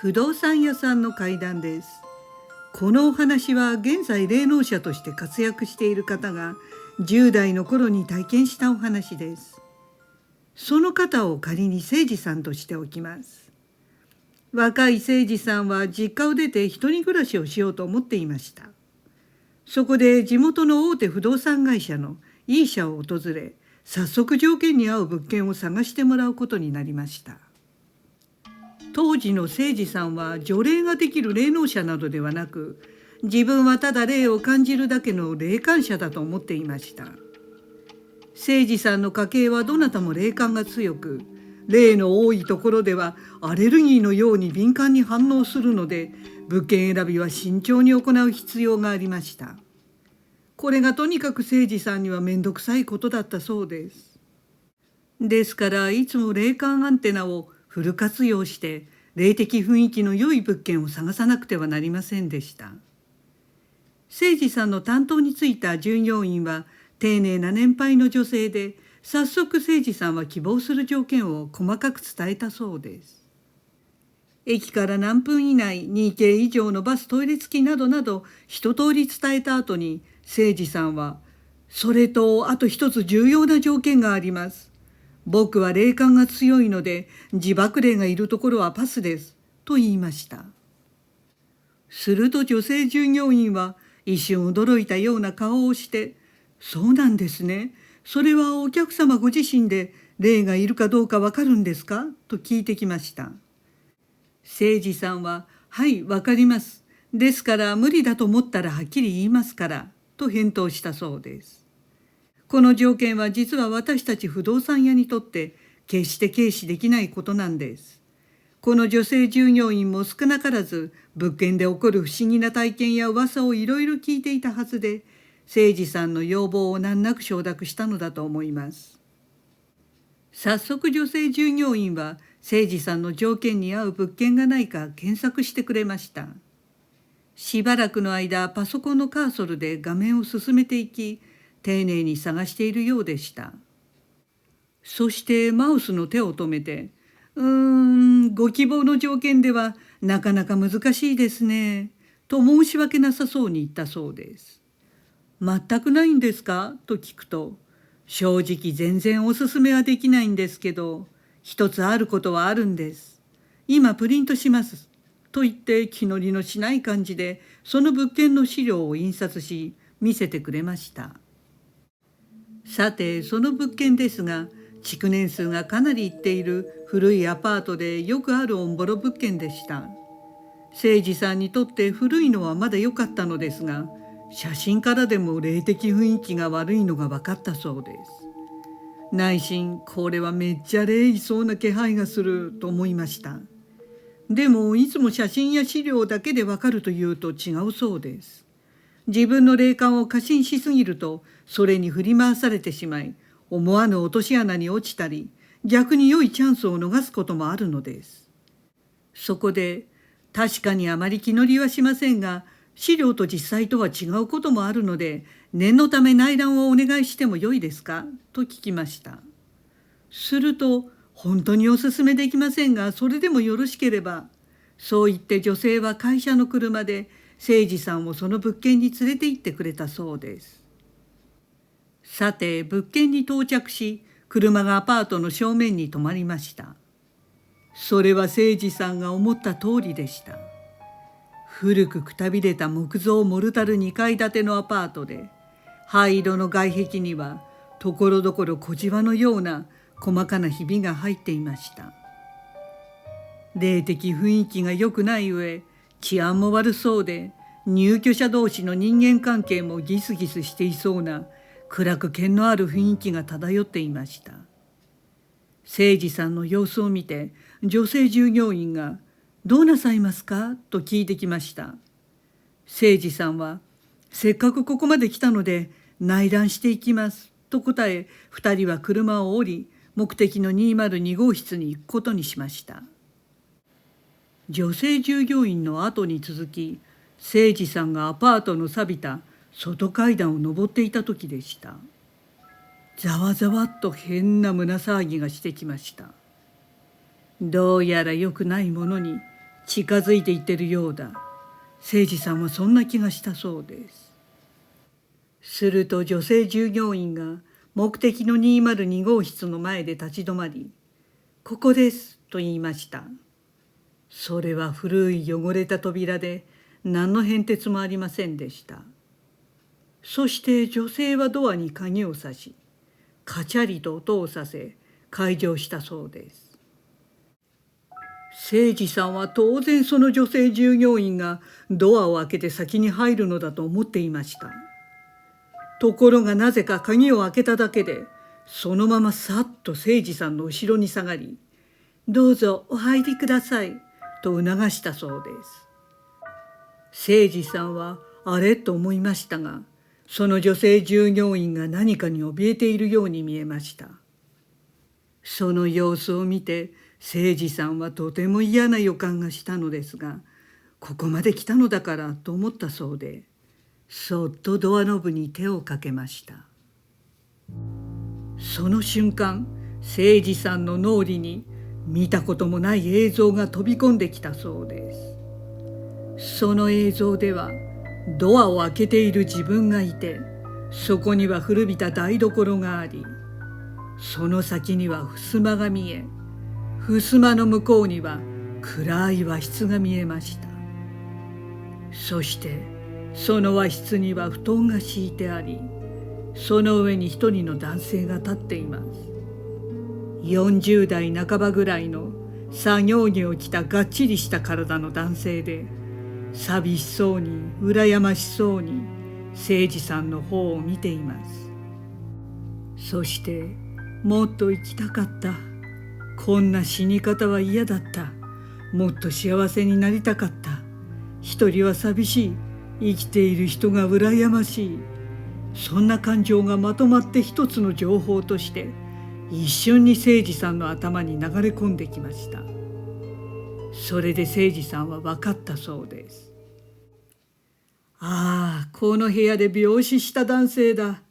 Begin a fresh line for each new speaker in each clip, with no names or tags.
不動産屋さんの怪談です。このお話は現在霊能者として活躍している方が10代の頃に体験したお話です。その方を仮に誠司さんとしておきます。若い誠司さんは実家を出て一人暮らしをしようと思っていました。そこで地元の大手不動産会社のいい社を訪れ、早速条件に合う物件を探してもらうことになりました。当時の誠司さんは除霊ができる霊能者などではなく、自分はただ霊を感じるだけの霊感者だと思っていました。誠司さんの家系はどなたも霊感が強く、霊の多いところではアレルギーのように敏感に反応するので、物件選びは慎重に行う必要がありました。これがとにかく誠司さんにはめんどくさいことだったそうです。ですからいつも霊感アンテナをフル活用して霊的雰囲気の良い物件を探さなくてはなりませんでした。誠司さんの担当に就いた従業員は丁寧な年配の女性で、早速誠司さんは希望する条件を細かく伝えたそうです。駅から何分以内、2K 以上のバストイレ付きなどなど一通り伝えた後に、誠司さんはそれとあと一つ重要な条件があります。僕は霊感が強いので自爆霊がいるところはパスですと言いました。すると女性従業員は一瞬驚いたような顔をして、そうなんですね。それはお客様ご自身で霊がいるかどうかわかるんですかと聞いてきました。誠司さんは、はい、わかります。ですから無理だと思ったらはっきり言いますからと返答したそうです。この条件は実は私たち不動産屋にとって決して軽視できないことなんです。この女性従業員も少なからず物件で起こる不思議な体験や噂をいろいろ聞いていたはずで、誠司さんの要望を難なく承諾したのだと思います。早速女性従業員は誠司さんの条件に合う物件がないか検索してくれました。しばらくの間パソコンのカーソルで画面を進めていき、丁寧に探しているようでした。そしてマウスの手を止めて、ご希望の条件ではなかなか難しいですね、と申し訳なさそうに言ったそうです。全くないんですかと聞くと、正直全然おすすめはできないんですけど、一つあることはあるんです。今プリントします。と言って気乗りのしない感じでその物件の資料を印刷し見せてくれました。さてその物件ですが、築年数がかなりいっている古いアパートでよくあるオンボロ物件でした。誠司さんにとって古いのはまだ良かったのですが、写真からでも霊的雰囲気が悪いのが分かったそうです。内心これはめっちゃ霊いそうな気配がすると思いました。でもいつも写真や資料だけで分かるというと違うそうです。自分の霊感を過信しすぎるとそれに振り回されてしまい、思わぬ落とし穴に落ちたり逆に良いチャンスを逃すこともあるのです。そこで確かにあまり気乗りはしませんが、資料と実際とは違うこともあるので念のため内覧をお願いしてもよいですかと聞きました。すると本当にお勧めできませんが、それでもよろしければ、そう言って女性は会社の車で誠司さんをその物件に連れて行ってくれたそうです。さて物件に到着し、車がアパートの正面に止まりました。それは誠司さんが思った通りでした。古くくたびれた木造モルタル2階建てのアパートで、灰色の外壁にはところどころ小じわのような細かなひびが入っていました。霊的雰囲気が良くない上、治安も悪そうで、入居者同士の人間関係もギスギスしていそうな暗く険のある雰囲気が漂っていました。誠司さんの様子を見て女性従業員がどうなさいますかと聞いてきました。誠司さんはせっかくここまで来たので内覧していきますと答え、2人は車を降り目的の202号室に行くことにしました。女性従業員の後に続き、誠司さんがアパートの錆びた外階段を上っていた時でした。ざわざわっと変な胸騒ぎがしてきました。どうやら良くないものに近づいていってるようだ。誠司さんはそんな気がしたそうです。すると女性従業員が目的の202号室の前で立ち止まり、ここですと言いました。それは古い汚れた扉で何の変哲もありませんでした。そして女性はドアに鍵を刺し、カチャリと音をさせ開錠したそうです。誠司さんは当然その女性従業員がドアを開けて先に入るのだと思っていました。ところがなぜか鍵を開けただけでそのままさっと誠司さんの後ろに下がり、どうぞお入りくださいと促したそうです。誠司さんはあれと思いましたが、その女性従業員が何かに怯えているように見えました。その様子を見て誠司さんはとても嫌な予感がしたのですが、ここまで来たのだからと思ったそうで、そっとドアノブに手をかけました。その瞬間、誠司さんの脳裏に見たこともない映像が飛び込んできたそうです。その映像ではドアを開けている自分がいて、そこには古びた台所があり、その先には襖が見え、襖の向こうには暗い和室が見えました。そしてその和室には布団が敷いてあり、その上に一人の男性が立っています。40代半ばぐらいの作業着を着たがっちりした体の男性で、寂しそうに羨ましそうに誠司さんの方を見ています。そして、もっと生きたかった。こんな死に方は嫌だった。もっと幸せになりたかった。一人は寂しい。生きている人が羨ましい。そんな感情がまとまって一つの情報として一瞬に誠司さんの頭に流れ込んできました。それで誠司さんは分かったそうです。ああ、この部屋で病死した男性だ。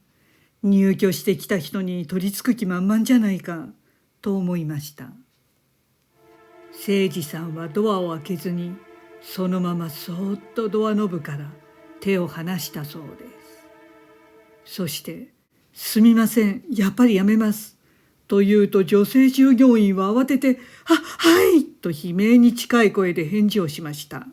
入居してきた人に取り付く気満々じゃないかと思いました。誠司さんはドアを開けずにそのままそーっとドアノブから手を離したそうです。そして「すみません、やっぱりやめます」と言うと、女性従業員は慌てて「はい」と悲鳴に近い声で返事をしました。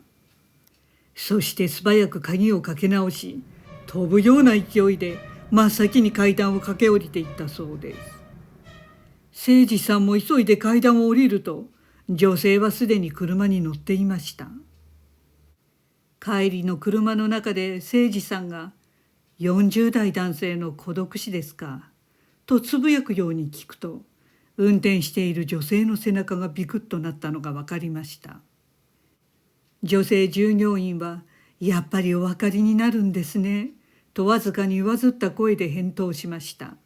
そして素早く鍵をかけ直し、飛ぶような勢いで真っ先に階段を駆け下りていったそうです。誠司さんも急いで階段を降りると、女性はすでに車に乗っていました。帰りの車の中で誠司さんが「40代男性の孤独死ですか」とつぶやくように聞くと、運転している女性の背中がビクッとなったのが分かりました。女性従業員は「やっぱりお分かりになるんですね」とわずかに上ずった声で返答しました。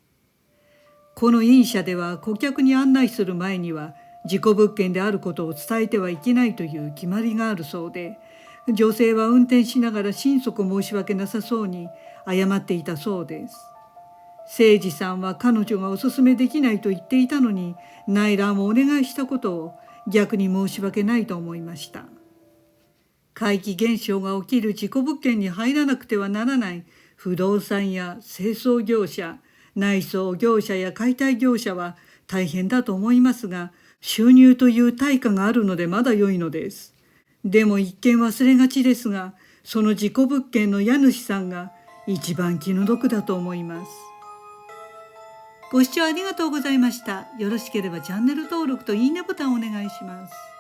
この院舎では顧客に案内する前には事故物件であることを伝えてはいけないという決まりがあるそうで、女性は運転しながら心底申し訳なさそうに謝っていたそうです。誠司さんは彼女がお勧めできないと言っていたのに、内覧をお願いしたことを逆に申し訳ないと思いました。怪奇現象が起きる事故物件に入らなくてはならない不動産や清掃業者、内装業者や解体業者は大変だと思いますが、収入という対価があるのでまだ良いのです。でも一見忘れがちですが、その事故物件の家主さんが一番気の毒だと思います。ご視聴ありがとうございました。よろしければチャンネル登録といいねボタンをお願いします。